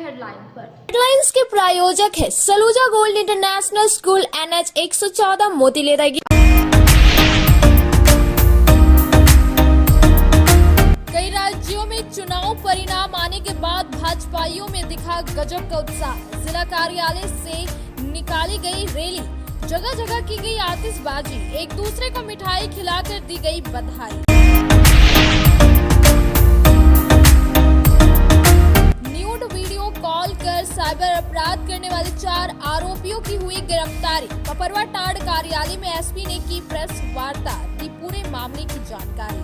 Headline पर। Headlines के प्रायोजक है Saluja gold international school NH 114 मोतीलेरा। कई राज्यों में चुनाव परिणाम आने के बाद भाजपाइयों में दिखा गजब का उत्साह। जिला कार्यालय से निकाली गई रैली, जगह जगह की गई आतिशबाजी, एक दूसरे को मिठाई खिलाकर दी गई बधाई। न्यूड वीडियो कॉल कर साइबर अपराध करने वाले 4 आरोपियों की हुई गिरफ्तारी। पपरवा टांड कार्यालय में एसपी ने की प्रेस वार्ता, दी पूरे मामले की जानकारी।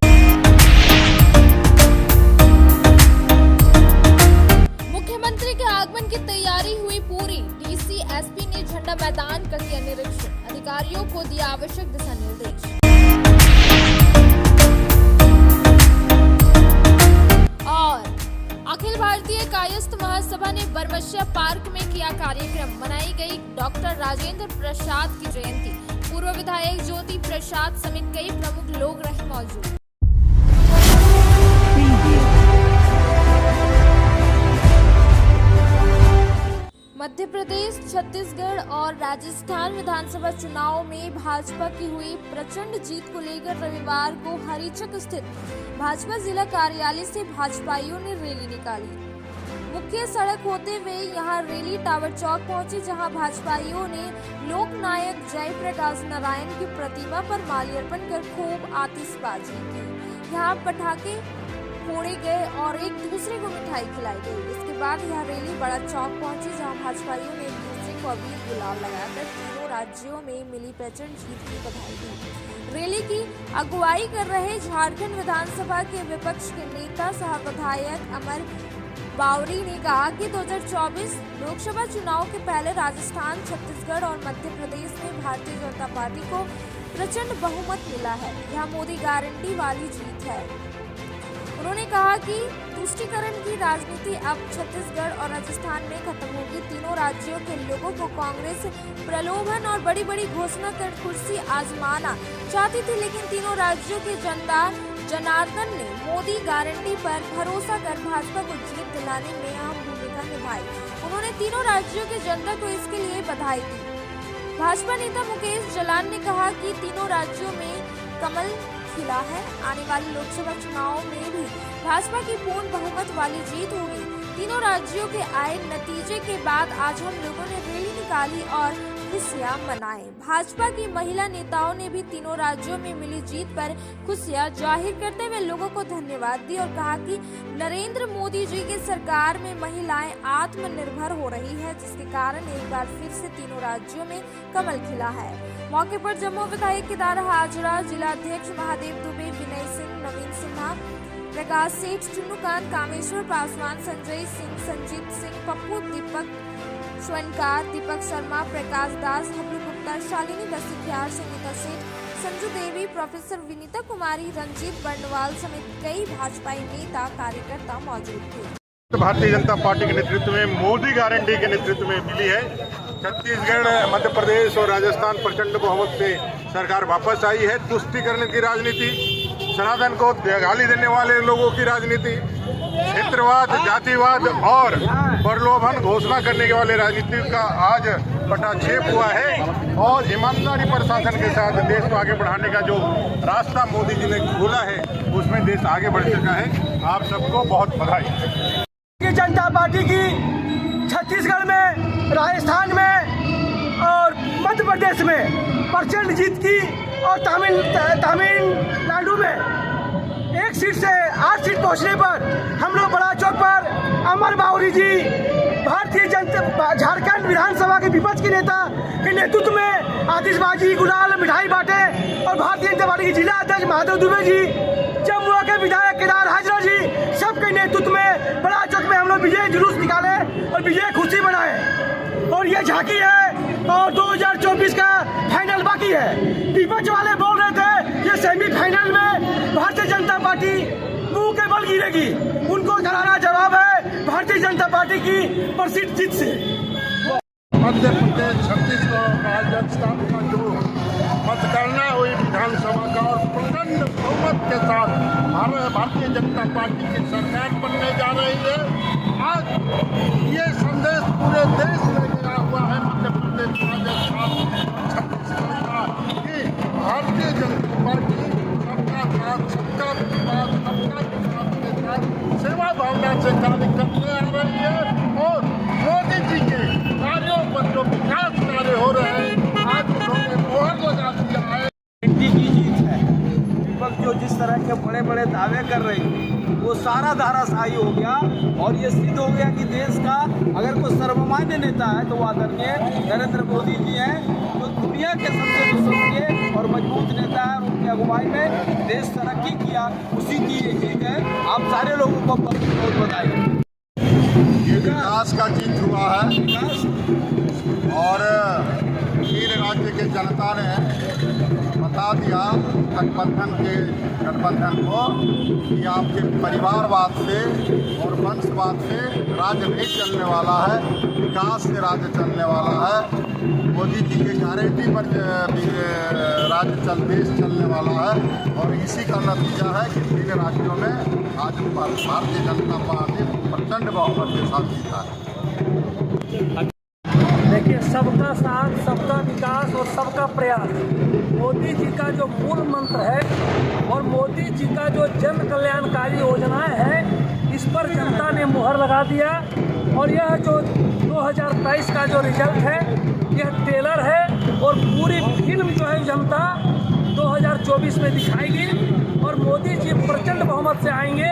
मुख्यमंत्री के आगमन की तैयारी हुई पूरी। डीसी एसपी ने झंडा मैदान का किया निरीक्षण, अधिकारियों को दिया आवश्यक दिशा निर्देश। और अखिल भारतीय कायस्थ महासभा ने बरमसिया पार्क में किया कार्यक्रम, मनाई गई डॉक्टर राजेंद्र प्रसाद की जयंती। पूर्व विधायक ज्योति प्रसाद समेत कई प्रमुख लोग रहे मौजूद। मध्य प्रदेश, छत्तीसगढ़ और राजस्थान विधानसभा चुनाव में भाजपा की हुई प्रचंड जीत को लेकर रविवार को हरिचक स्थित भाजपा जिला कार्यालय से भाजपाइयों ने रैली निकाली। मुख्य सड़क होते हुए यहां रैली टावर चौक पहुंची, जहां भाजपाइयों ने लोकनायक जयप्रकाश नारायण की प्रतिमा पर माल्यार्पण कर खूब आतिशबाजी की। यहाँ पटाखे फोड़े गए और एक दूसरे को मिठाई खिलाई गई। इसके बाद यह रैली बड़ा चौक पहुंची, जहां भाजपाइयों ने एक दूसरे को अबीर गुलाल लगाकर तीनों राज्यों में मिली प्रचंड जीत की बधाई दी। रैली की अगुवाई कर रहे झारखंड विधानसभा के विपक्ष के नेता सह विधायक अमर बावरी ने कहा कि 2024 लोकसभा चुनाव के पहले राजस्थान, छत्तीसगढ़ और मध्य प्रदेश में भारतीय जनता पार्टी को प्रचंड बहुमत मिला है। यह मोदी गारंटी वाली जीत है। उन्होंने कहा कि तुष्टीकरण की राजनीति अब छत्तीसगढ़ और राजस्थान में खत्म होगी। तीनों राज्यों के लोगों को कांग्रेस प्रलोभन और बड़ी बड़ी घोषणा कर कुर्सी आजमाना चाहती थी, लेकिन तीनों राज्यों की जनता जनार्दन ने मोदी गारंटी पर भरोसा कर भाजपा को जीत दिलाने में अहम भूमिका निभाई। उन्होंने तीनों राज्यों की जनता को इसके लिए बधाई दी। भाजपा नेता मुकेश जलान ने कहा कि तीनों राज्यों में कमल खिला है। आने वाले लोकसभा चुनाव में भी भाजपा की पूर्ण बहुमत वाली जीत होगी। तीनों राज्यों के आए नतीजे के बाद आज हम लोगों ने रैली निकाली और खुशियां मनाई। भाजपा की महिला नेताओं ने भी तीनों राज्यों में मिली जीत पर खुशियां जाहिर करते हुए लोगों को धन्यवाद दी और कहा कि नरेंद्र मोदी जी की सरकार में महिलाएं आत्मनिर्भर हो रही है, जिसके कारण एक बार फिर से तीनों राज्यों में कमल खिला है। मौके पर जम्मू विधायक केदार हाजरा, जिला अध्यक्ष महादेव दुबे, विनय सिंह, नवीन सिन्हा, प्रकाश सेठ, चुन्नूकांत, कामेश्वर पासवान, संजय सिंह, संजीत सिंह, पप्पू, दीपक स्वर्णकार, दीपक शर्मा, प्रकाश दास, हब्लू गुप्ता, शालिनी बसिखियार, संगीता सेठ, संजू देवी, प्रोफेसर विनीता कुमारी, रंजीत बर्नवाल समेत कई भाजपाई नेता कार्यकर्ता मौजूद थे। भारतीय जनता पार्टी के नेतृत्व में, मोदी गारंटी के नेतृत्व में मिली है। छत्तीसगढ़, मध्य प्रदेश और राजस्थान प्रचंड बहुमत से सरकार वापस आई है। तुष्टीकरण की राजनीति, सनातन को गाली देने वाले लोगों की राजनीति, क्षेत्रवाद, जातिवाद और प्रलोभन घोषणा करने के वाले राजनीति का आज पटाक्षेप हुआ है और ईमानदारी प्रशासन के साथ देश को आगे बढ़ाने का जो रास्ता मोदी जी ने खोला है, उसमें देश आगे बढ़ चुका है। आप सबको बहुत बधाई। भारतीय जनता पार्टी की छत्तीसगढ़ में, राजस्थान में और मध्य प्रदेश में प्रचंड जीत की और तमिलनाडु में 1 सीट से 8 सीट पहुंचने पर हम लोग बड़ा चौक पर अमर बावरी जी, भारतीय जनता झारखंड विधानसभा के विपक्ष के नेता के नेतृत्व में आतिशबाजी, गुलाल, मिठाई बांटे और भारतीय जनता पार्टी के जिला अध्यक्ष महादेव दुबे जी, जम्मू के विधायक केदार हाजरा जी, सबके नेतृत्व में बड़ा चौक में हम लोग विजय जुलूस निकाले और विजय खुशी मनाए। और ये झांकी है और 2024 का फाइनल बाकी है। विपक्ष वाले बोल रहे थे ये सेमीफाइनल में भारतीय जनता पार्टी मुंह के बल गिरेगी, उनको करारा जवाब है भारतीय जनता पार्टी की प्रसिद्ध जीत से। मध्य प्रदेश, छत्तीसगढ़, राजस्थान का जो मतगणना हुई विधानसभा का और प्रचंड बहुमत के साथ भारतीय जनता पार्टी की सरकार बनने जा रही है। आज ये से कार्य करते आ रही है और मोदी जी के कार्यों पर जो विकास कार्य हो रहे हैं आज उन्होंने मोहर लगा दिया है। एनडी की जीत है। विपक्ष जो जिस तरह के बड़े बड़े दावे कर रही है वो सारा धाराशाही हो गया और ये सिद्ध हो गया कि देश का अगर कोई सर्वमान्य नेता है तो वो आदरणीय नरेंद्र मोदी जी हैं, जो दुनिया के सबसे विश्वसनीय और मजबूत नेता है और उनकी अगुवाई में देश तरक्की किया, उसी की ये जीत है। आप सारे लोगों को बहुत बहुत बधाई। ये विकास का जीत हुआ है विकास और तीन राज्य के जनता ने बता दिया गठबंधन को कि आपके परिवारवाद से और वंशवाद से राज्य नहीं चलने वाला है, विकास से राज्य चलने वाला है। मोदी जी के गारंटी पर देश चलने वाला है और इसी का नतीजा है कि तीन राज्यों में आज भारतीय जनता पार्टी प्रचंड बहुमत के साथ जीता है। देखिए, सबका साथ, सबका विकास और सबका प्रयास मोदी जी का जो मूल मंत्र है और मोदी जी का जो जन कल्याणकारी योजनाएं हैं, इस पर जनता ने मुहर लगा दिया। और यह जो 2023 का जो रिजल्ट है, यह ट्रेलर है और पूरी फिल्म जो है जनता 2024 में दिखाएगी और मोदी जी प्रचंड बहुमत से आएंगे।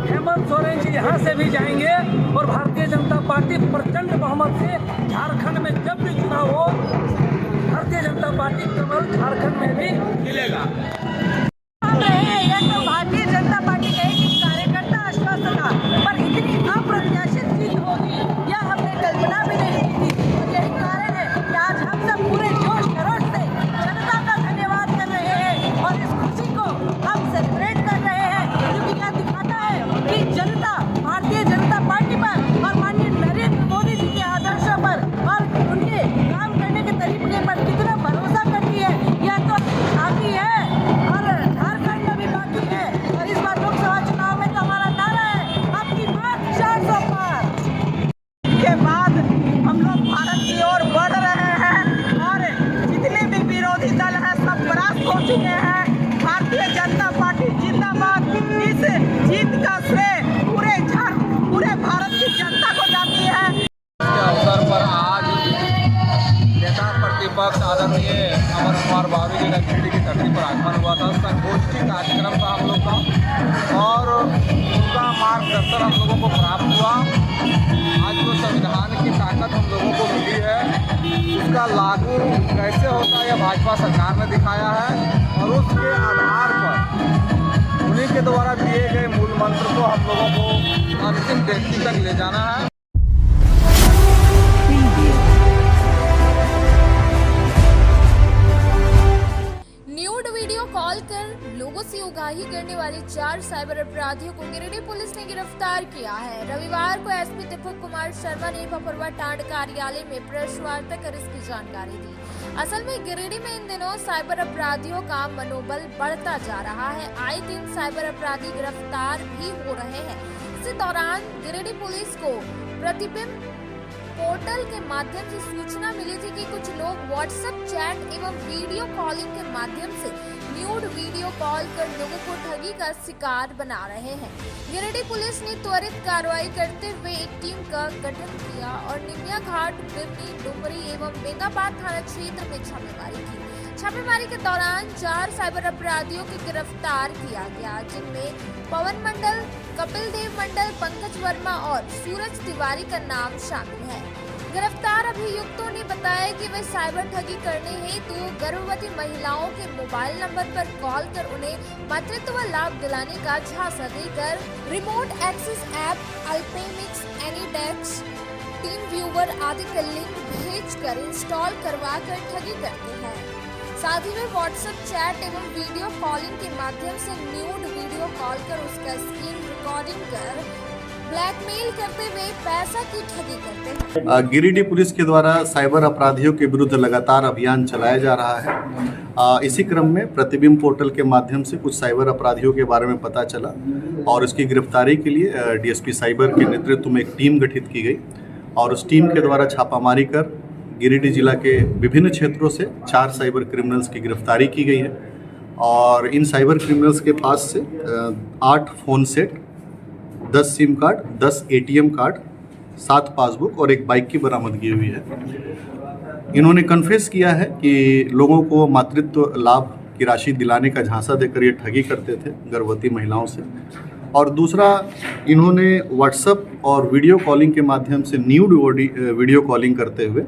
हेमंत सोरेन जी यहाँ से भी जाएंगे और भारतीय जनता पार्टी प्रचंड बहुमत से झारखंड में जब भी चुनाव हो, भारतीय जनता पार्टी कमल झारखंड में भी मिलेगा। यह तो भारतीय जनता पार्टी का एक कार्यकर्ता आश्वासन था, पर इतनी अप्रत्याशित जीत होगी यह हमने कल्पना भी नहीं की थी। और यही कारण है कि आज हम सब पूरे जोश खरोश से जनता का धन्यवाद कर रहे हैं और इस खुशी को हम सेलिब्रेट कर रहे हैं, क्योंकि यह दिखाता है कि जनता भारतीय जनता पार्टी पर और माननीय नरेंद्र मोदी जी के आदर्शों पर और उनके काम करने के तरीके पर कितना भरोसा करती है। यह तो बाकी है और झारखंड में भी बाकी है। और इस बार लोकसभा चुनाव में तो हमारा नारा है, आपकी बात 400 पार। के बाद हम लोग भारत की ओर बढ़ रहे हैं और जितने भी विरोधी दल हैं सब परास्त हो चुके हैं। भारतीय जनता पार्टी जिंदाबाद। इस जीत का श्रेय पूरे भारत की जनता को जाती है। के अवसर पर आज नेता प्रतिपक्ष आदरणीय अमर कुमार बाबू जी का गिरिडीह की धरती पर आगमन हुआ था। संगोष्ठी कार्यक्रम था हम लोग का और उनका मार्गदर्शन हम लोगों को प्राप्त हुआ। आज जो संविधान की ताकत हम लोगों को मिली है, उसका लागू कैसे होता है यह भाजपा सरकार ने दिखाया है और उसके आधार पर उन्हीं के द्वारा दिए गए मूल मंत्र को हम लोगों को अंतिम व्यक्ति तक ले जाना है। न्यूड वीडियो कॉल कर लोगों से उगाही करने वाले 4 साइबर अपराधियों को गिरिडीह पुलिस ने गिरफ्तार किया है। रविवार को एसपी दीपक कुमार शर्मा ने भपरवा टांड कार्यालय में प्रेस वार्ता कर इसकी जानकारी दी। असल में गिरिडीह में इन दिनों साइबर अपराधियों का मनोबल बढ़ता जा रहा है। आए दिन साइबर अपराधी गिरफ्तार भी हो रहे हैं। इसी दौरान गिरिडीह पुलिस को प्रतिबिंब पोर्टल के माध्यम से सूचना मिली थी कि कुछ लोग व्हाट्सएप चैट एवं वीडियो कॉलिंग के माध्यम से न्यूड वीडियो कॉल कर लोगों को ठगी का शिकार बना रहे हैं। गिरिडीह पुलिस ने त्वरित कार्रवाई करते हुए एक टीम का गठन किया और निमिया घाट, बिरनी, डुमरी एवं बेंगाबाद थाना क्षेत्र में छापेमारी की। छापेमारी के दौरान 4 साइबर अपराधियों को गिरफ्तार किया गया, जिनमें पवन मंडल, कपिल देव मंडल, पंकज वर्मा और सूरज तिवारी का नाम शामिल है। गिरफ्तार अभियुक्तों ने बताया कि वे साइबर ठगी करने हेतु गर्भवती महिलाओं के मोबाइल नंबर पर कॉल कर उन्हें मातृत्व लाभ दिलाने का झांसा देकर रिमोट एक्सेस ऐप अल्पेमिक्स, एनीडेक्स, टीम व्यूवर आदि का लिंक भेजकर इंस्टॉल करवा कर ठगी करते हैं। साथ ही वे व्हाट्सएप चैट एवं वीडियो कॉलिंग के माध्यम से न्यूड वीडियो कॉल कर उसका स्क्रीन रिकॉर्डिंग कर ब्लैकमेल करते हुए पैसा की ठगी करते हैं। गिरिडीह पुलिस के द्वारा साइबर अपराधियों के विरुद्ध लगातार अभियान चलाया जा रहा है। इसी क्रम में प्रतिबिंब पोर्टल के माध्यम से कुछ साइबर अपराधियों के बारे में पता चला और उसकी गिरफ्तारी के लिए डीएसपी साइबर के नेतृत्व में एक टीम गठित की गई और उस टीम के द्वारा छापामारी कर गिरिडीह जिला के विभिन्न क्षेत्रों से 4 साइबर क्रिमिनल्स की गिरफ्तारी की गई है और इन साइबर क्रिमिनल्स के पास से 8 phone set, 10 SIM card, 10 ATM card, 7 passbook और एक बाइक की बरामदगी हुई है। इन्होंने कन्फेस किया है कि लोगों को मातृत्व लाभ की राशि दिलाने का झांसा देकर ये ठगी करते थे गर्भवती महिलाओं से। और दूसरा, इन्होंने व्हाट्सएप और वीडियो कॉलिंग के माध्यम से न्यूड वीडियो कॉलिंग करते हुए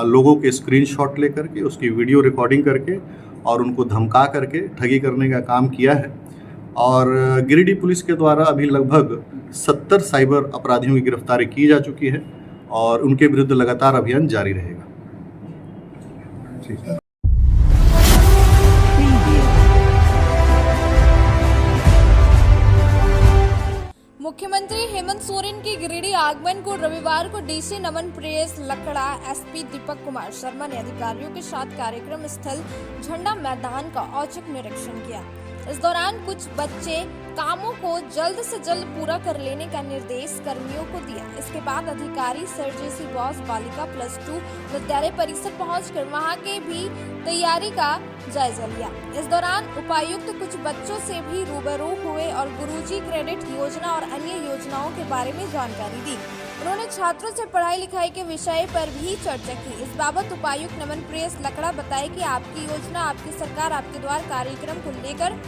लोगों के स्क्रीनशॉट लेकर के उसकी वीडियो रिकॉर्डिंग करके और उनको धमका करके ठगी करने का काम किया है। और गिरिडीह पुलिस के द्वारा अभी लगभग 70 साइबर अपराधियों की गिरफ्तारी की जा चुकी है और उनके विरुद्ध लगातार अभियान जारी रहेगा। मुख्यमंत्री हेमंत सोरेन के गिरिडीह आगमन को रविवार को डीसी नमन प्रेस लकड़ा एसपी दीपक कुमार शर्मा ने अधिकारियों के साथ कार्यक्रम स्थल झंडा मैदान का औचक निरीक्षण किया। इस दौरान कुछ बच्चे कामों को जल्द से जल्द पूरा कर लेने का निर्देश कर्मियों को दिया। इसके बाद अधिकारी सर जेसी बॉस बालिका +2 विद्यालय परिसर पहुंचकर वहां के भी तैयारी का जायजा लिया। इस दौरान उपायुक्त कुछ बच्चों से भी रूबरू हुए और गुरुजी क्रेडिट योजना और अन्य योजनाओं के बारे में जानकारी दी। उन्होंने छात्रों से पढ़ाई लिखाई के विषय पर भी चर्चा की। इस बाबत उपायुक्त नमन प्रेस लकड़ा बताए कि आपकी योजना, आपकी सरकार, आपके द्वार कार्यक्रम को लेकर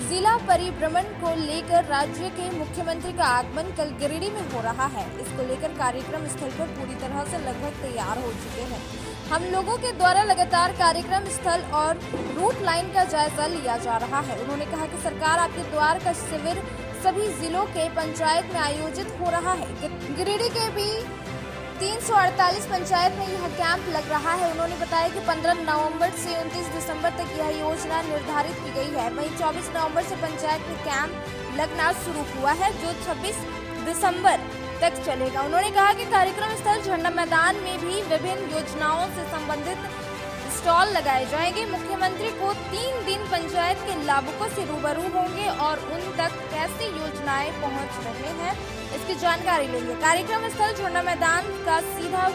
जिला परिभ्रमण को लेकर राज्य के मुख्यमंत्री का आगमन कल गिरिडीह में हो रहा है। इसको लेकर कार्यक्रम स्थल पर पूरी तरह से लगभग तैयार हो चुके हैं। हम लोगों के द्वारा लगातार कार्यक्रम स्थल और रूट लाइन का जायजा लिया जा रहा है। उन्होंने कहा कि सरकार आपके द्वार का शिविर सभी जिलों के पंचायत में आयोजित हो रहा है। गिरिडीह के भी 348 पंचायत में यह कैंप लग रहा है। उन्होंने बताया कि 15 नवंबर से 29 दिसंबर तक यह योजना निर्धारित की गई है। वहीं 24 नवंबर से पंचायत में कैंप लगना शुरू हुआ है जो 26 दिसंबर तक चलेगा। उन्होंने कहा कि कार्यक्रम स्थल झंडा मैदान में भी विभिन्न योजनाओं से संबंधित स्टॉल लगाए जाएंगे। मुख्यमंत्री को 3 दिन पंचायत के लाभुकों से रूबरू होंगे और उन तक कैसी योजनाएं पहुंच रहे हैं इसकी जानकारी लेंगे। कार्यक्रम स्थल झंडा मैदान का सीधा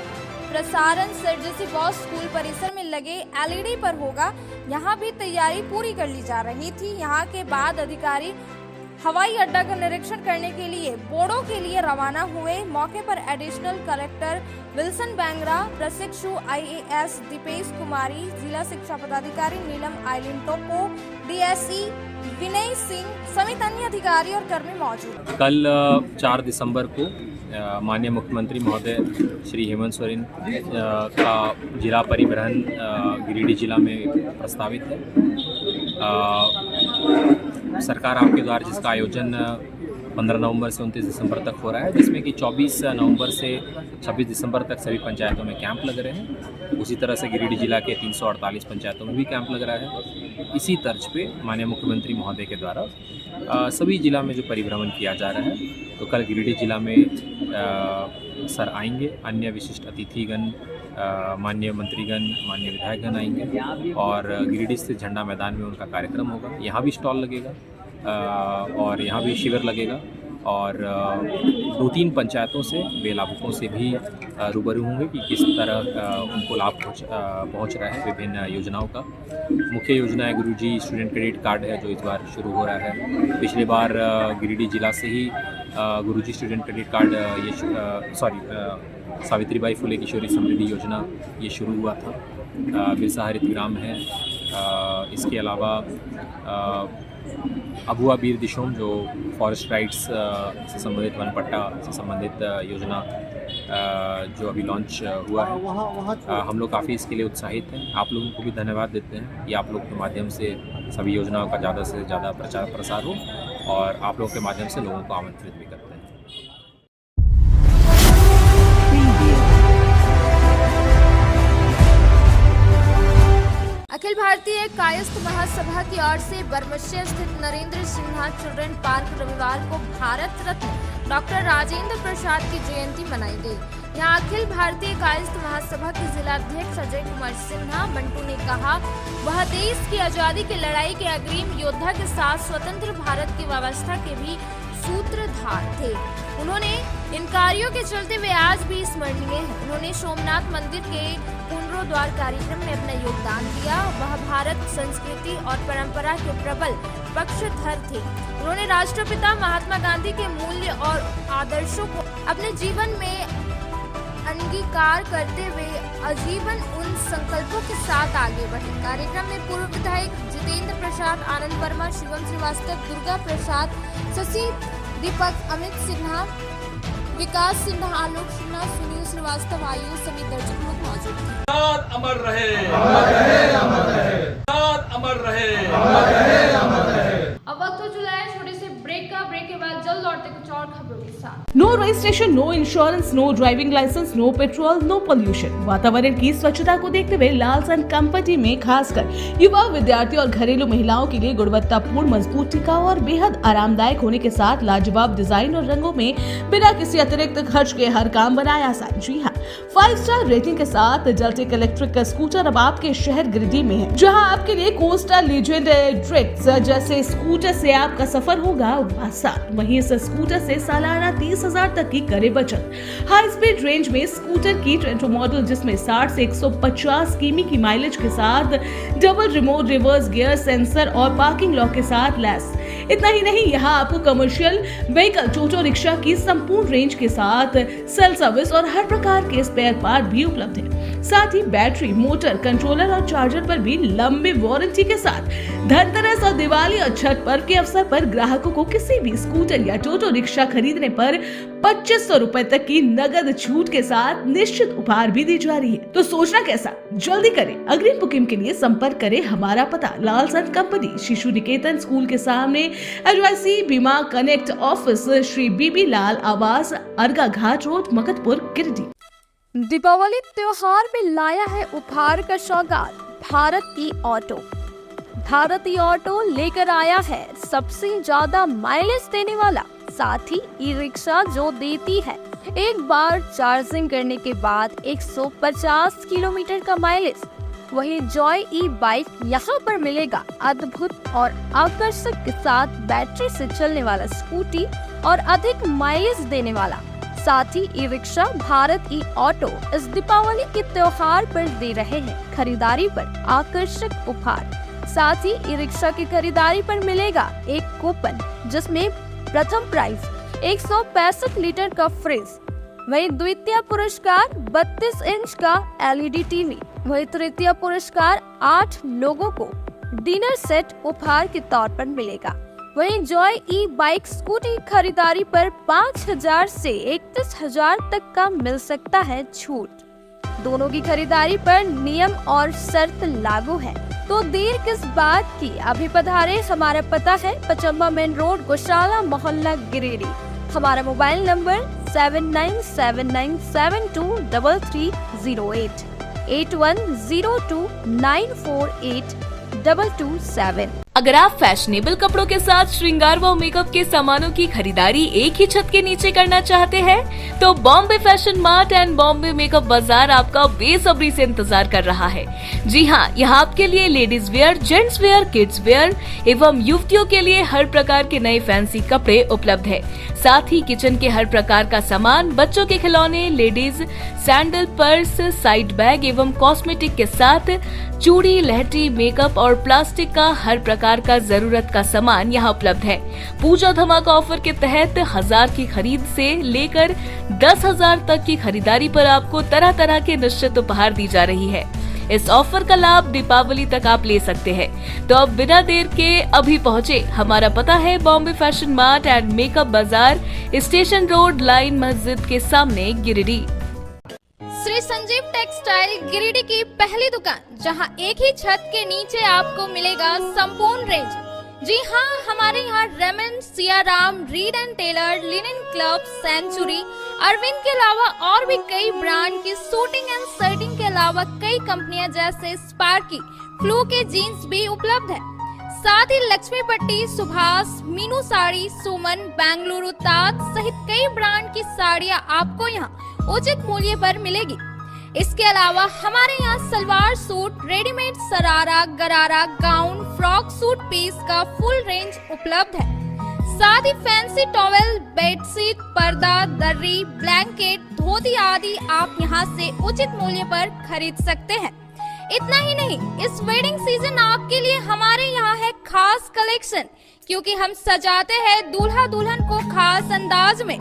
प्रसारण सर जेसी बॉस स्कूल परिसर में लगे LED पर होगा। यहाँ भी तैयारी पूरी कर ली जा रही थी। यहाँ के बाद अधिकारी हवाई अड्डा का निरीक्षण करने के लिए बोर्डो के लिए रवाना हुए। मौके पर एडिशनल कलेक्टर विल्सन बैंगरा, प्रशिक्षु IAS दीपेश कुमारी, जिला शिक्षा पदाधिकारी नीलम आइलिन टोपो, DSE विनय सिंह समेत अन्य अधिकारी और कर्मी मौजूद। कल 4 दिसंबर को माननीय मुख्यमंत्री महोदय श्री हेमंत सोरेन का जिला परिवहन गिरिडीह जिला में प्रस्तावित है। सरकार आपके द्वार जिसका आयोजन 15 नवंबर से 29 दिसंबर तक हो रहा है, जिसमें कि 24 नवंबर से 26 दिसंबर तक सभी पंचायतों में कैंप लग रहे हैं। उसी तरह से गिरिडीह जिला के 348 पंचायतों में भी कैंप लग रहा है। इसी तर्ज पे माननीय मुख्यमंत्री महोदय के द्वारा सभी जिला में जो परिभ्रमण किया जा रहा है, तो कल गिरिडीह जिला में सर आएंगे, अन्य विशिष्ट अतिथिगण, माननीय मंत्रीगण, माननीय विधायकगण आएंगे और गिरिडीह स्थित झंडा मैदान में उनका कार्यक्रम होगा। यहाँ भी स्टॉल लगेगा और यहाँ भी शिविर लगेगा और 2-3 पंचायतों से वे लाभुकों से भी रूबरू होंगे कि किस तरह उनको लाभ पहुँच रहा है विभिन्न योजनाओं का। मुख्य योजना है गुरुजी स्टूडेंट क्रेडिट कार्ड है जो इस बार शुरू हो रहा है। पिछले बार गिरिडीह जिला से ही गुरुजी student credit card Savitribai Phule किशोरी समृद्धि योजना ये शुरू हुआ था। बिरसा हरित ग्राम है। इसके अलावा अबुआ बीर दिशोम जो फॉरेस्ट राइट्स से संबंधित वन पट्टा से संबंधित योजना जो अभी लॉन्च हुआ है, हम लोग काफ़ी इसके लिए उत्साहित हैं। आप लोगों को भी धन्यवाद देते हैं कि आप लोग के माध्यम से सभी योजनाओं का ज़्यादा से ज़्यादा प्रचार प्रसार हो और आप लोगों के माध्यम से लोगों को आमंत्रित भी करते हैं। अखिल भारतीय कायस्थ महासभा की ओर से बरमसिया स्थित नरेंद्र सिन्हा चिल्ड्रन पार्क रविवार को भारत रत्न डॉक्टर राजेंद्र प्रसाद की जयंती मनाई गई। यहाँ अखिल भारतीय कायस्थ महासभा के जिलाध्यक्ष अजय कुमार सिन्हा मंटू ने कहा, वह देश की आजादी की लड़ाई के अग्रिम योद्धा के साथ स्वतंत्र भारत की व्यवस्था के भी सूत्रधार थे। उन्होंने इन कार्यों के चलते वे आज भी स्मरणीय हैं। उन्होंने सोमनाथ मंदिर के पुनरोद्धार कार्यक्रम में अपना योगदान दिया। वह भारत संस्कृति और परंपरा के प्रबल पक्षधर थे। उन्होंने राष्ट्रपिता महात्मा गांधी के मूल्य और आदर्शों को अपने जीवन में अंगीकार करते हुए आजीवन उन संकल्पों के साथ आगे बढ़े। कार्यक्रम में पूर्व विधायक जितेंद्र प्रसाद, आनंद वर्मा, शिवम श्रीवास्तव, दुर्गा प्रसाद, शशि दीपक, अमित सिन्हा, विकास सिन्हा, आलोक सिन्हा, सुनील श्रीवास्तव, आयुष समेत दर्जन लोग मौजूद थे। अमर रहे, अमर रहे, अमर रहे, अमर रहे, अमर रहे, अमर रहे। अब वक्त हो चला है छोटे से ब्रेक का। ब्रेक के बाद जल्द लौटते कुछ और खबरों के साथ। No registration, no insurance, no driving licence, no petrol, no pollution. वातावरण की स्वच्छता को देखते हुए लालसन कंपनी में खासकर युवा, विद्यार्थी और घरेलू महिलाओं के लिए गुणवत्तापूर्ण, मजबूत, टिकाऊ और बेहद आरामदायक होने के साथ लाजवाब डिजाइन और रंगों में बिना किसी अतिरिक्त खर्च के हर काम बनाया आसान। जी हाँ, 5 स्टार रेटिंग के साथ जलटेक इलेक्ट्रिक का स्कूटर अब आपके शहर गिरिडीह में है, जहां आपके लिए कोस्टा लीजेंड ट्रिक्स जैसे स्कूटर से आपका सफर होगा आसान। वहीं इस स्कूटर से सालाना 30,000 तक की करे बचत। हाई स्पीड रेंज में स्कूटर की ट्रेंटो मॉडल, जिसमें 60 से 150 किमी की माइलेज के साथ double remote reverse gear sensor और पार्किंग लॉक के साथ लैस। इतना ही नहीं, यहाँ आपको कमर्शियल व्हीकल, टोटो रिक्शा की संपूर्ण रेंज के साथ सेल सर्विस और हर प्रकार के स्पेयर पार्ट भी उपलब्ध है। साथ ही बैटरी, मोटर, कंट्रोलर और चार्जर पर भी लंबी वारंटी के साथ धनतेरस और दिवाली और छठ पर्व के अवसर पर ग्राहकों को किसी भी स्कूटर या टोटो रिक्शा खरीदने पर 2500 रुपए तक की नगद छूट के साथ निश्चित उपहार भी दी जा रही है। तो सोचना कैसा, जल्दी करें। अग्रिम बुकिंग के लिए संपर्क करें। हमारा पता लालसन कंपनी, शिशु निकेतन स्कूल के सामने, एडवाइसी बीमा कनेक्ट ऑफिस, श्री बीबी लाल आवास, अर्गा घाट रोड, मकतपुर, गिरिडीह। दीपावली त्योहार में लाया है उपहार का सौगात भारत ई ऑटो। भारत ई ऑटो लेकर आया है सबसे ज्यादा माइलेज देने वाला, साथ ही ई रिक्शा जो देती है एक बार चार्जिंग करने के बाद 150 किलोमीटर का माइलेज। वहीं जॉय ई बाइक यहाँ पर मिलेगा अद्भुत और आकर्षक के साथ बैटरी से चलने वाला स्कूटी और अधिक माइलेज देने वाला। साथ ही ई रिक्शा भारत ई ऑटो इस दीपावली के त्योहार पर दे रहे हैं खरीदारी पर आकर्षक उपहार। साथ ही ई रिक्शा की खरीदारी पर मिलेगा एक कूपन, जिसमें प्रथम प्राइज 165 लीटर का फ्रिज, वहीं द्वितीय पुरस्कार 32 इंच का LED टीवी, वहीं तृतीय पुरस्कार 8 लोगों को डिनर सेट उपहार के तौर पर मिलेगा। वहीं जॉय ई बाइक स्कूटी खरीदारी पर 5,000 से 31,000 तक का मिल सकता है छूट। दोनों की खरीदारी पर नियम और शर्त लागू है, तो देर किस बात की, अभी पधारे। हमारा पता है पचम्बा मेन रोड, गौशाला मोहल्ला, गिरिडीह। हमारा मोबाइल नंबर 7979723308 8102948227। अगर आप फैशनेबल कपड़ों के साथ श्रृंगार व मेकअप के सामानों की खरीदारी एक ही छत के नीचे करना चाहते हैं, तो Bombay fashion mart and Bombay makeup बाजार आपका बेसब्री से इंतजार कर रहा है। जी हाँ, यहाँ आपके लिए ladies wear, gents wear, kids where एवं युवतियों के लिए हर प्रकार के नए फैंसी कपड़े उपलब्ध है। साथ ही किचन के हर प्रकार का सामान, बच्चों के खिलौने, ladies sandal, purse, side bag एवं कॉस्मेटिक के साथ चूड़ी, लहठी, मेकअप और प्लास्टिक का हर प्रकार का जरूरत का सामान यहाँ उपलब्ध है। पूजा धमाका ऑफर के तहत 1000 की खरीद से लेकर 10,000 तक की खरीदारी पर आपको तरह तरह के निश्चित उपहार दी जा रही है। इस ऑफर का लाभ दीपावली तक आप ले सकते हैं। तो अब बिना देर के अभी पहुँचे। हमारा पता है Bombay fashion mart and makeup बाजार, स्टेशन रोड, लाइन मस्जिद के सामने, गिरिडीह। श्री संजीव टेक्सटाइल गिरिडीह की पहली दुकान, जहां एक ही छत के नीचे आपको मिलेगा संपूर्ण रेंज। जी हाँ, हमारे यहाँ Raymond, Siyaram, Reid and Taylor, Linen Club, Century, Arvind के अलावा और भी कई ब्रांड की सूटिंग एंड शर्टिंग के अलावा कई कंपनियां जैसे स्पार्की, फ्लू के जीन्स भी उपलब्ध है। साथ ही लक्ष्मी पट्टी, सुभाष, मीनू साड़ी, सुमन, बेंगलुरु ताज सहित कई ब्रांड की साड़ियां आपको यहाँ उचित मूल्य पर मिलेगी। इसके अलावा हमारे यहाँ सलवार सूट, रेडीमेड सरारा, गरारा, गाउन, फ्रॉक सूट पीस का फुल रेंज उपलब्ध है। साथ ही फैंसी टॉवेल, बेडशीट, पर्दा, दर्री, ब्लैंकेट, धोती आदि आप यहाँ से उचित मूल्य पर खरीद सकते हैं। इतना ही नहीं, इस वेडिंग सीजन आपके लिए हमारे यहाँ है खास कलेक्शन, क्योंकि हम सजाते हैं दूल्हा दुल्हन को खास अंदाज में।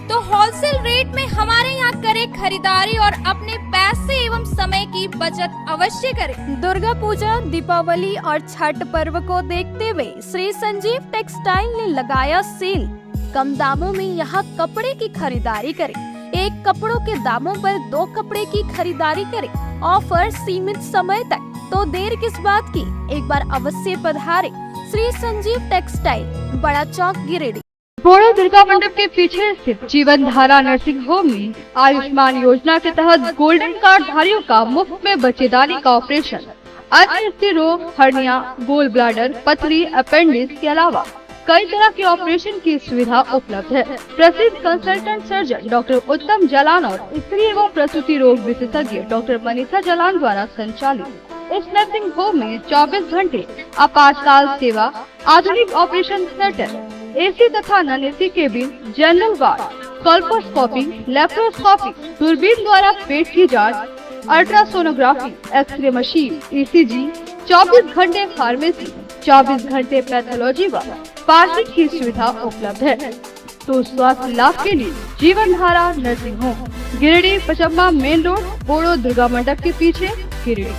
तो होलसेल रेट में हमारे यहाँ करें खरीदारी और अपने पैसे एवं समय की बचत अवश्य करें। दुर्गा पूजा, दीपावली और छठ पर्व को देखते हुए श्री संजीव टेक्सटाइल ने लगाया सेल। कम दामों में यहाँ कपड़े की खरीदारी करें। एक कपड़ों के दामों पर 2 कपड़े की खरीदारी करें। ऑफर सीमित समय तक, तो देर किस बात की, एक बार अवश्य पधारें। श्री संजीव टेक्सटाइल, बड़ा चौक, गिरिडीह। बोड़ो दुर्गा मंडप के पीछे स्थित जीवन धारा नर्सिंग होम में आयुष्मान योजना के तहत गोल्डन कार्ड धारियों का मुफ्त में बच्चेदानी का ऑपरेशन, अन्य रोग, हर्निया, गोल ब्लैडर, पथरी, अपेंडिक्स के अलावा कई तरह के ऑपरेशन की सुविधा उपलब्ध है। प्रसिद्ध कंसल्टेंट सर्जन डॉक्टर उत्तम जलान और स्त्री एवं प्रसूति रोग विशेषज्ञ डॉक्टर मनीषा जलान द्वारा संचालित इस नर्सिंग होम में 24 घंटे आपातकाल सेवा, आधुनिक ऑपरेशन थिएटर, एसी तथा non AC cabin, general ward, colposcopy, laparoscopy, दूरबीन द्वारा पेट की जांच, अल्ट्रासोनोग्राफी, एक्सरे मशीन, ईसीजी, 24 घंटे फार्मेसी, 24 घंटे पैथोलॉजी व पार्किंग की सुविधा उपलब्ध है। तो स्वास्थ्य लाभ के लिए Jeevan Dhara nursing home, Giridih, Pachamba main road, बोड़ो दुर्गा मंडप के पीछे, Giridih.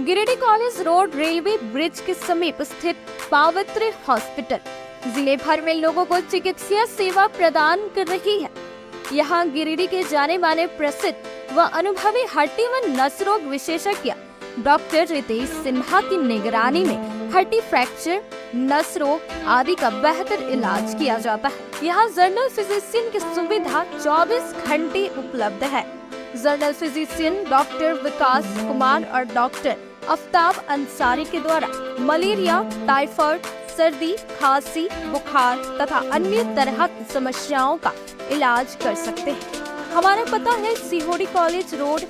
Giridih college road railway bridge के समीप स्थित पावित्र हॉस्पिटल जिले भर में लोगों को चिकित्सा सेवा प्रदान कर रही है। यहाँ गिरिडीह के जाने माने प्रसिद्ध व अनुभवी हड्डी व नस रोग विशेषज्ञ डॉक्टर रितेश सिन्हा की निगरानी में हड्डी फ्रैक्चर, नस रोग आदि का बेहतर इलाज किया जाता है। यहाँ जनरल फिजिशियन की सुविधा 24 घंटे उपलब्ध है। जनरल फिजिशियन डॉक्टर विकास कुमार और डॉक्टर आफ्ताब अंसारी के द्वारा मलेरिया, टाइफाइड, सर्दी, खांसी, बुखार तथा अन्य तरह की समस्याओं का इलाज कर सकते हैं। हमारा पता है सीहोडी कॉलेज रोड,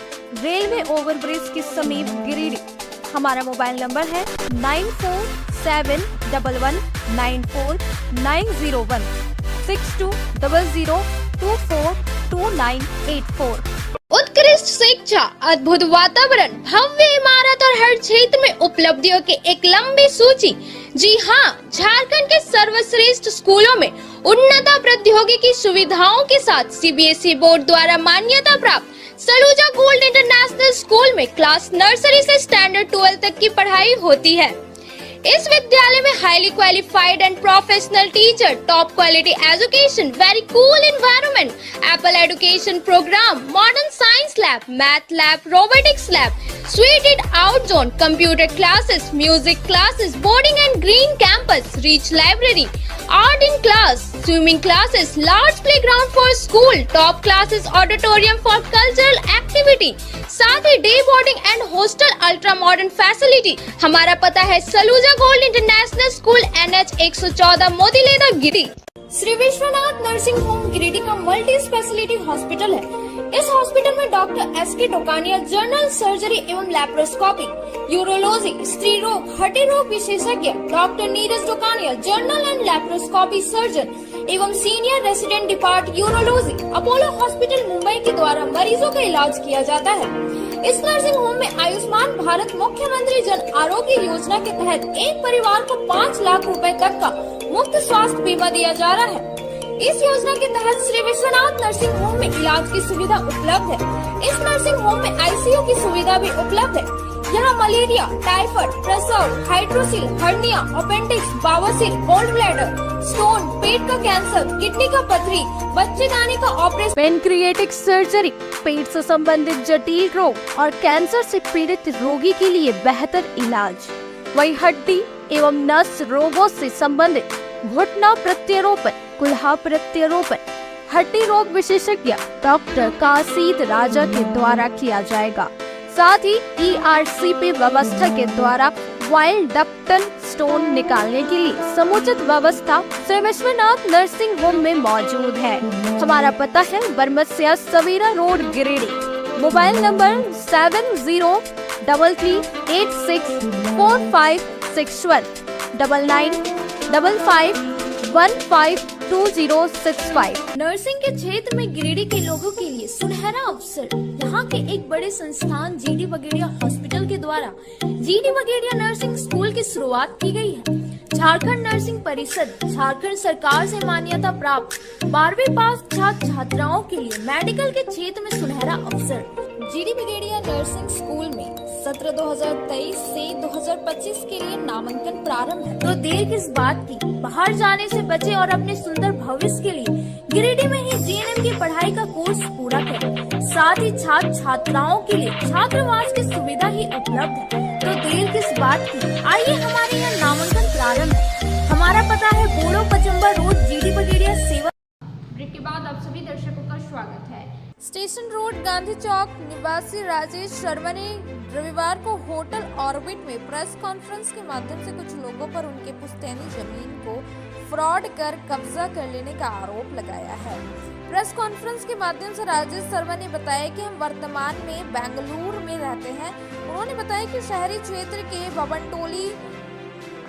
रेलवे ओवरब्रिज के समीप, गिरिडीह। हमारा मोबाइल नंबर है 9471194901 6200242984। उत्कृष्ट शिक्षा, अद्भुत वातावरण, भव्य इमारत और हर क्षेत्र में उपलब्धियों की एक लंबी सूची। जी हाँ, झारखंड के सर्वश्रेष्ठ स्कूलों में उन्नत प्रौद्योगिकी सुविधाओं के साथ सीबीएसई बोर्ड द्वारा मान्यता प्राप्त सलूजा गोल्ड इंटरनेशनल स्कूल में क्लास नर्सरी से स्टैंडर्ड 12 तक की पढ़ाई होती है। इस विद्यालय में highly qualified and professional teacher, top quality education, very cool environment, Apple education programme, modern science lab, math lab, robotics lab, suited out zone, computer classes, music classes, boarding and green campus, rich library, art in class, swimming classes, large playground for school, top classes, auditorium for cultural activity, साथ ही day boarding and hostel ultra modern facility. हमारा पता है Saluja gold international school, NH 114, Motiledha, Giridih. Shri Vishwanath nursing home Giridih का multi speciality hospital है। इस hospital में doctor SK Tokania general surgery एवं लैप्रोस्कोपी, यूरोलॉजी, स्त्री रोग, हड्डी रोग विशेषज्ञ, doctor Neeraj Tokania general and laparoscopy surgeon एवं senior resident depart urology, Apollo hospital Mumbai के द्वारा मरीजों का इलाज किया जाता है। इस नर्सिंग होम में आयुष्मान भारत मुख्यमंत्री जन आरोग्य योजना के तहत एक परिवार को 5 लाख रुपए तक का मुफ्त स्वास्थ्य बीमा दिया जा रहा है। इस योजना के तहत श्री विश्वनाथ नर्सिंग होम में इलाज की सुविधा उपलब्ध है। इस नर्सिंग होम में ICU की सुविधा भी उपलब्ध है। यहाँ मलेरिया, टाइफाइड, प्रसव, हाइड्रोसिल, हर्निया, अपेंडिक्स, बवासीर, गोल्ड ब्लैडर, स्टोन, पेट का कैंसर, किडनी का पथरी, बच्चेदानी का ऑपरेशन, पेनक्रिएटिक सर्जरी, पेट से संबंधित जटिल रोग और कैंसर से पीड़ित रोगी के लिए बेहतर इलाज। वही हड्डी एवं नस रोगों से संबंधित घुटना प्रत्यारोपण, कुल्हा प्रत्यारोपण, हड्डी रोग विशेषज्ञ डॉक्टर काशीद राजा के द्वारा किया जाएगा। साथ ही ERCP व्यवस्था के द्वारा वाइल्ड डक्टल स्टोन निकालने के लिए समुचित व्यवस्था श्री विश्वनाथ नर्सिंग होम में मौजूद है। हमारा पता है Barmasia Savera road, Giridih. Mobile number 7033864561 9955152065। Nursing के क्षेत्र में गिरिडीह के लोगों के लिए सुनहरा अवसर। यहाँ के एक बड़े संस्थान जीडी बगेड़िया हॉस्पिटल के द्वारा जीडी बगेड़िया नर्सिंग स्कूल की शुरुआत की गई है। झारखंड नर्सिंग परिषद झारखंड सरकार से मान्यता प्राप्त 12वीं पास छात्र छात्राओं के लिए मेडिकल के क्षेत्र में सुनहरा अवसर। जीडी बगेड़िया नर्सिंग स्कूल में सत्र 2023 से 2025 के लिए नामांकन प्रारंभ है, तो देर किस बात की, बाहर जाने से बचे और अपने सुंदर भविष्य के लिए गिरिडीह में ही जीएनएम की पढ़ाई का कोर्स पूरा करें। साथ ही छात्र छात्राओं के लिए छात्रावास की सुविधा ही उपलब्ध है, तो देर किस बात की, आइए हमारे यहाँ नामांकन प्रारंभ है। हमारा पता है बोड़ो पचम्बा रोड, जीडी बगेड़िया सेवा। ब्रेक के बाद आप सभी दर्शकों का स्वागत है। स्टेशन रोड गांधी चौक निवासी राजेश शर्मा ने रविवार को होटल ऑर्बिट में प्रेस कॉन्फ्रेंस के माध्यम से कुछ लोगों पर उनके पुश्तैनी जमीन को फ्रॉड कर कब्जा कर लेने का आरोप लगाया है। प्रेस कॉन्फ्रेंस के माध्यम से राजेश शर्मा ने बताया कि हम वर्तमान में बेंगलुरु में रहते हैं। उन्होंने बताया कि शहरी क्षेत्र के बबनटोली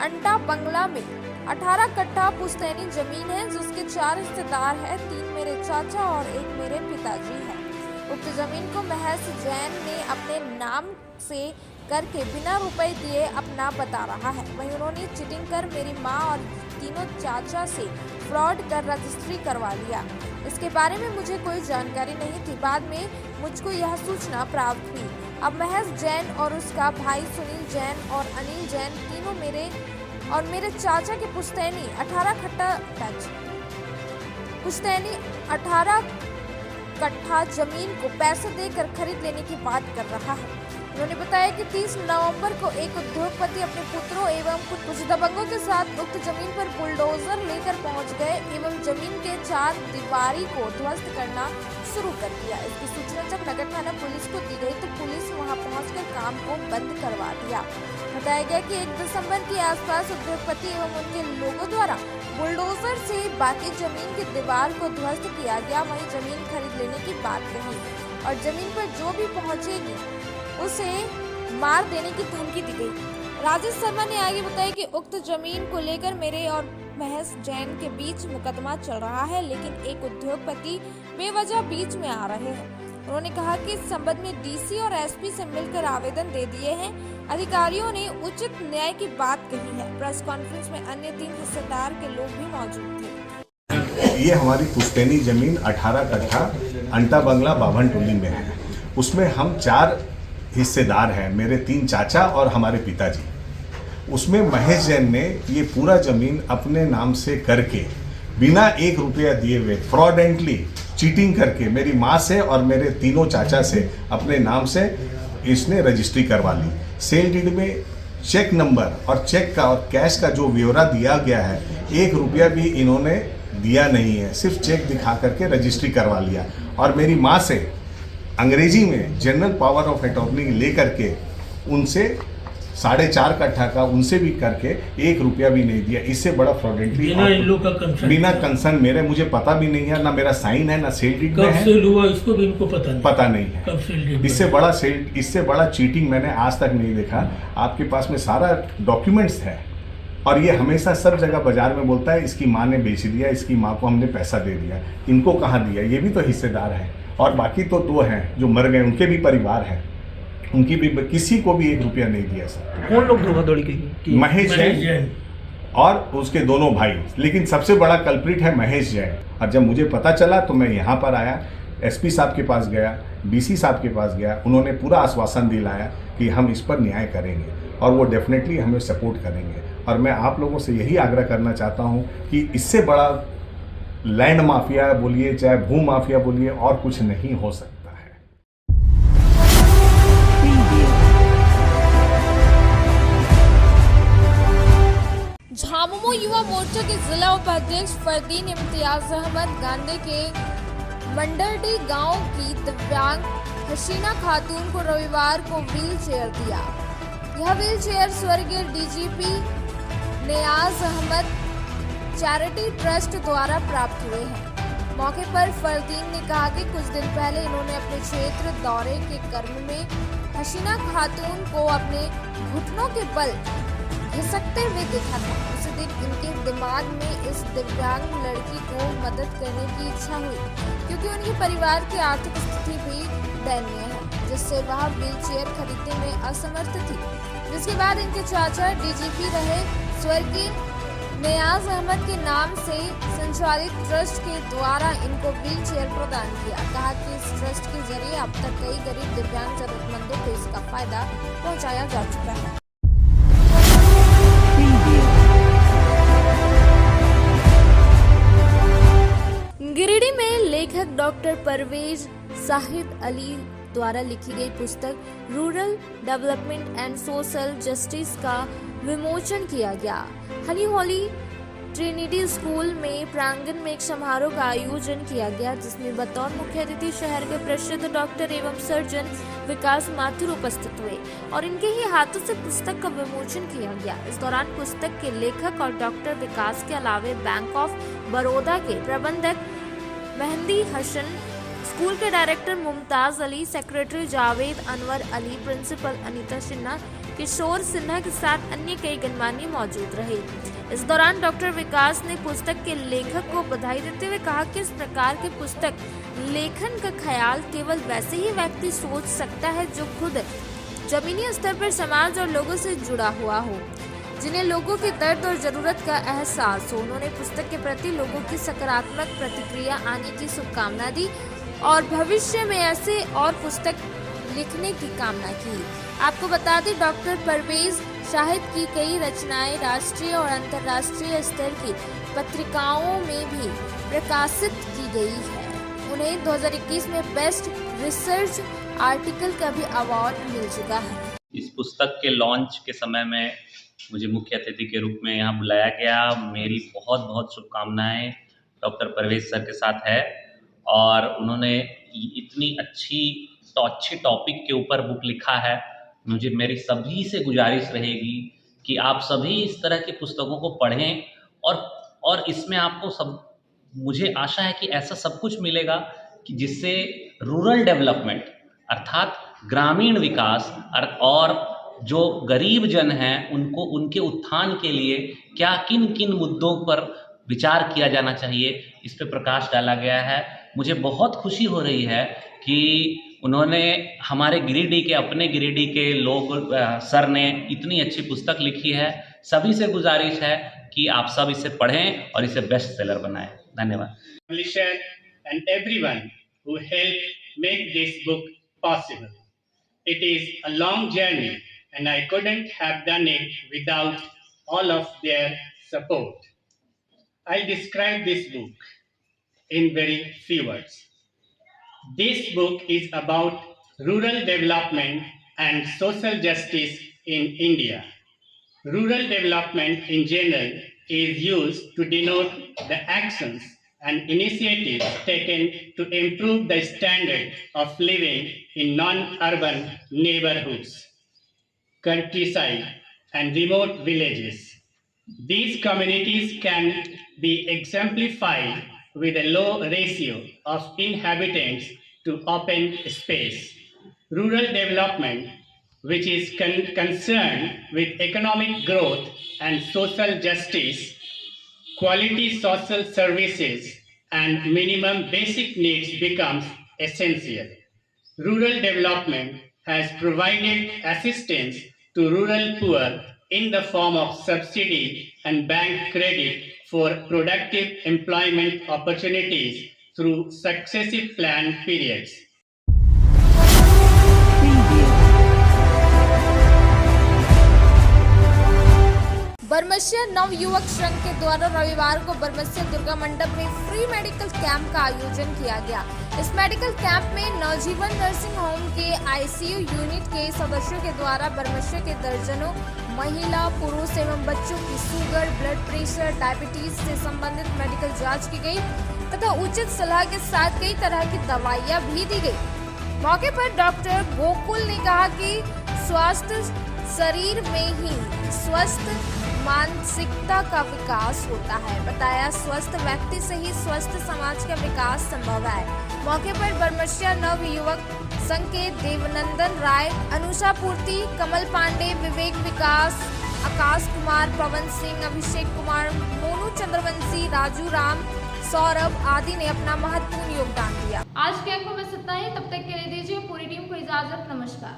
अंटा बंगला में 18 कट्ठा पुश्तैनी जमीन है, जिसके 4 हिस्सेदार हैं, 3 मेरे चाचा और 1 मेरे पिताजी हैं। उक्त जमीन को महेश जैन ने अपने नाम से करके बिना रुपए दिए अपना बता रहा है। वहीं उन्होंने चीटिंग कर मेरी मां और तीनों चाचा से फ्रॉड कर रजिस्ट्री करवा लिया। इसके बारे में मुझे कोई जानकारी नहीं थी। बाद में मुझको यह सूचना प्राप्त हुई। अब महेश जैन और उसका भाई सुनील जैन और अनिल जैन तीनों मेरे चाचा के पुश्तैनी 18 कट्ठा जमीन को पैसे देकर खरीद लेने की बात कर रहा है। उन्होंने बताया कि 30 नवंबर को एक उद्योगपति अपने पुत्रों एवं कुछ दबंगों के साथ उक्त जमीन पर बुलडोजर लेकर पहुंच गए एवं जमीन के 4 दीवारी को ध्वस्त करना शुरू कर दिया। इसकी सूचना जब नगर थाना पुलिस को दी गई तो पुलिस वहां पहुंचकर काम को बंद करवा दिया। बताया गया कि 1 दिसंबर के आसपास उद्योगपति एवं उनके लोगों द्वारा बुलडोजर से बाकी जमीन की दीवार को ध्वस्त किया गया। वहीं जमीन खरीद लेने की बात कही और जमीन पर जो भी पहुंचेगी उसे मार देने की धमकी दी गई। राजेश शर्मा ने आगे बताया कि उक्त जमीन को लेकर मेरे और महेश जैन के बीच मुकदमा चल रहा है, लेकिन एक उद्योगपति बेवजह बीच में आ रहे हैं। उन्होंने कहा कि इस संबंध में डीसी और एसपी से मिलकर आवेदन दे दिए हैं। अधिकारियों ने उचित न्याय की बात कही है। प्रेस कॉन्फ्रेंस में अन्य 3 हिस्सेदार के लोग भी मौजूद थे। ये हमारी पुश्तैनी जमीन 18 कट्ठा अंटा बंगला बाभनटोली में है। उसमें हम 4 हिस्सेदार हैं, मेरे 3 चाचा और हमारे पिताजी। उसमें महेश जैन ने ये पूरा जमीन अपने नाम से करके बिना 1 रुपया दिए हुए फ्रॉडेंटली चीटिंग करके मेरी माँ से और मेरे तीनों चाचा से अपने नाम से इसने रजिस्ट्री करवा ली। सेल डीड में चेक नंबर और चेक का और कैश का जो ब्यौरा दिया गया है, 1 रुपया भी इन्होंने दिया नहीं है, सिर्फ चेक दिखा करके रजिस्ट्री करवा लिया। और मेरी माँ से अंग्रेजी में जनरल पावर ऑफ अटॉर्नी लेकर के उनसे 4.5 कट्ठा का उनसे भी करके 1 रुपया भी नहीं दिया। इससे बड़ा फ्रॉडेंटली बिना कंसर्न मेरे, मुझे पता भी नहीं है, ना मेरा साइन है, ना सेल डीड में है। सेल हुआ इसको भी इनको पता नहीं है। कब सेल डीड इससे बड़ा चीटिंग मैंने आज तक नहीं देखा। आपके पास में सारा डॉक्यूमेंट्स है और ये हमेशा सब जगह बाजार में बोलता है इसकी माँ ने बेच दिया, इसकी माँ को हमने पैसा दे दिया। इनको कहाँ दिया? ये भी तो हिस्सेदार है। और बाकी तो 2 हैं जो मर गए, उनके भी परिवार हैं, उनकी भी किसी को भी 1 रुपया नहीं दिया सर। कौन लोग धोखाधड़ी की? महेश जैन और उसके दोनों भाई, लेकिन सबसे बड़ा कल्प्रिट है महेश जैन। और जब मुझे पता चला तो मैं यहाँ पर आया, एसपी साहब के पास गया, डीसी साहब के पास गया। उन्होंने पूरा आश्वासन दिलाया कि हम इस पर न्याय करेंगे और वो डेफिनेटली हमें सपोर्ट करेंगे। और मैं आप लोगों से यही आग्रह करना चाहता हूँ कि इससे बड़ा लैंड माफिया बोलिए चाहे भू माफिया बोलिए और कुछ नहीं हो सकता है। झामुमो युवा मोर्चा के जिला उपाध्यक्ष फरदीन इम्तियाज अहमद गांधी के मंडरडी गांव की दिव्यांग हसीना खातून को रविवार को व्हील चेयर दिया। यह व्हील चेयर स्वर्गीय डीजीपी नियाज अहमद चैरिटी ट्रस्ट द्वारा प्राप्त हुए हैं। मौके पर फरदीन ने कहा कि कुछ दिन पहले इन्होंने अपने क्षेत्र दौरे के क्रम में हसीना खातून को अपने घुटनों के बल घिसकते हुए देखा था। उसी दिन इनके दिमाग में इस दिव्यांग लड़की को मदद करने की इच्छा हुई, क्योंकि उनके परिवार की आर्थिक स्थिति भी दयनीय है, जिससे वह व्हीलचेयर खरीदने में असमर्थ थी। जिसके बाद इनके चाचा डीजीपी रहे स्वर्गीय नियाज अहमद के नाम से संचालित ट्रस्ट के द्वारा इनको व्हीलचेयर प्रदान किया। कहा कि इस ट्रस्ट के जरिए अब तक कई गरीब दिव्यांग जरूरतमंदों को इसका फायदा पहुंचाया जा चुका है। गिरिडीह में लेखक डॉक्टर परवेज शाहिद अली द्वारा लिखी गई पुस्तक rural development and social justice का विमोचन किया गया। हनी हॉली ट्रिनिटी स्कूल में प्रांगण में एक समारोह का आयोजन किया गया, जिसमें बतौर मुख्य अतिथि शहर के प्रसिद्ध डॉक्टर एवं सर्जन विकास माथुर उपस्थित हुए और इनके ही हाथों से पुस्तक का विमोचन किया गया। इस दौरान पुस्तक के लेखक और डॉक्टर विकास के अलावे बैंक ऑफ बड़ौदा के प्रबंधक मेहंदी हसन, स्कूल के director Mumtaz Ali, secretary Javed Anwar Ali, principal Anita Sinha, Kishore Sinha के साथ अन्य कई गणमान्य मौजूद रहे। इस दौरान डॉक्टर विकास ने पुस्तक के लेखक को बधाई देते हुए कहा कि इस प्रकार की पुस्तक लेखन का ख्याल केवल वैसे ही व्यक्ति सोच सकता है जो खुद जमीनी स्तर पर समाज और लोगों से जुड़ा हुआ हो, जिन्हें लोगों के दर्द और जरूरत का एहसास हो। उन्होंने पुस्तक के प्रति लोगों की सकारात्मक प्रतिक्रिया आने की शुभकामना दी और भविष्य में ऐसे और पुस्तक लिखने की कामना की। आपको बता दें, डॉक्टर परवेज शाहिद की कई रचनाएं राष्ट्रीय और अंतर्राष्ट्रीय स्तर की पत्रिकाओं में भी प्रकाशित की गई है। उन्हें 2021 में बेस्ट रिसर्च आर्टिकल का भी अवार्ड मिल चुका है। इस पुस्तक के लॉन्च के समय में मुझे मुख्य अतिथि के रूप में यहाँ बुलाया गया। मेरी बहुत बहुत शुभकामनाएं डॉक्टर परवेज सर के साथ है और उन्होंने इतनी अच्छी टॉपिक के ऊपर बुक लिखा है। मुझे मेरी सभी से गुजारिश रहेगी कि आप सभी इस तरह की पुस्तकों को पढ़ें और इसमें आपको मुझे आशा है कि ऐसा सब कुछ मिलेगा कि जिससे रूरल डेवलपमेंट अर्थात ग्रामीण विकास और जो गरीब जन हैं उनको उनके उत्थान के लिए क्या किन किन मुद्दों पर विचार किया जाना चाहिए, इस पे प्रकाश डाला गया है। मुझे बहुत खुशी हो रही है कि उन्होंने हमारे अपने गिरिडीह के लोग सर ने इतनी अच्छी पुस्तक लिखी है। सभी से गुजारिश है कि आप सब इसे पढ़ें और इसे बेस्ट सेलर बनाएं। धन्यवाद। And everyone who helped make this book possible. It is a long journey and I couldn't have done it without all of their support. I'll describe this book in very few words. This book is about rural development and social justice in India. Rural development in general is used to denote the actions and initiatives taken to improve the standard of living in non-urban neighborhoods, countryside, and remote villages. These communities can be exemplified with a low ratio of inhabitants to open space. Rural development, which is concerned with economic growth and social justice, quality social services, and minimum basic needs becomes essential. Rural development has provided assistance to rural poor in the form of subsidy and bank credit for productive employment opportunities through successive planned periods. Baramsiya नव युवक संघ के द्वारा रविवार को बरमसिया दुर्गा मंडप में free medical camp का आयोजन किया गया। इस मेडिकल कैंप में नवजीवन नर्सिंग होम के आईसीयू यूनिट के सदस्यों के द्वारा बरमसिया के दर्जनों महिला, पुरुष एवं बच्चों की शुगर, ब्लड प्रेशर, डायबिटीज से संबंधित मेडिकल जांच की गई तथा उचित सलाह के साथ कई तरह की दवाइयां भी दी गई। मौके पर डॉक्टर गोकुल ने कहा कि स्वास्थ्य शरीर में ही स्वस्थ मानसिकता का विकास होता है। बताया स्वस्थ व्यक्ति से ही स्वस्थ समाज का विकास संभव है। मौके पर बरमसिया नव युवक संघ के देवनंदन राय, अनुषा पूर्ति, कमल पांडे, विवेक विकास, आकाश कुमार, पवन सिंह, अभिषेक कुमार, मोनू चंद्रवंशी, राजू राम, सौरभ आदि ने अपना महत्वपूर्ण योगदान दिया। आज के अंक में बस इतना ही। तब तक के लिए दीजिए पूरी टीम को इजाजत। नमस्कार।